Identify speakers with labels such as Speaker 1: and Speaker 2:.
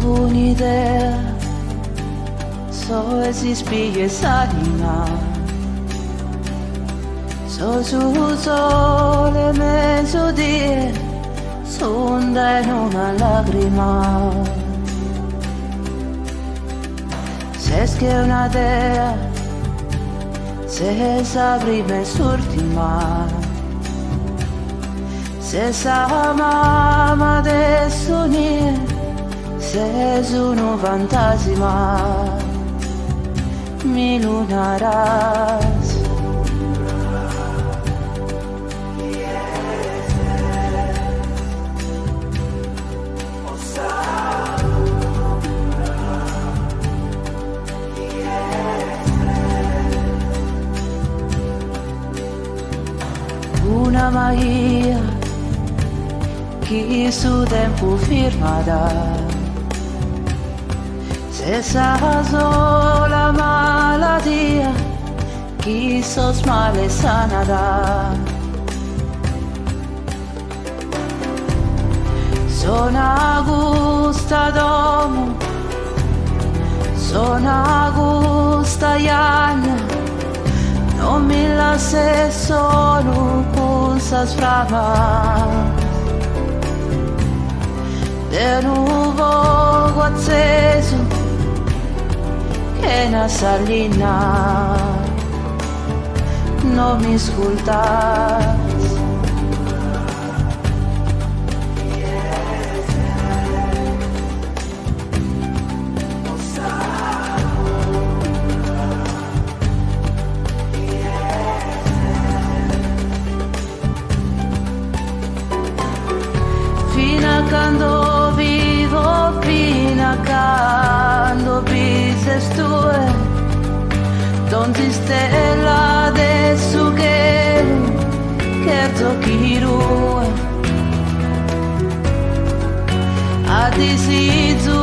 Speaker 1: Un'idea, so esistere s'anima, so sul sole mezzodì, sonda in una lacrima. Se è una dea, se sa prima e s'ultima, se sa mamma adesso niente. Se sono fantasma, mi lunarás. Una magia che su tempo firmata. Esa sola malattia, chi sos male sanarà. Sono Augusta d'uomo, sono Augusta Iagna, non mi lasci solo con sa sframa. De nuovo acceso, che una salina non mi ascoltas. Fino a quando vivo, fino a quando pises tu, donde stella adesso che tocchi a disiso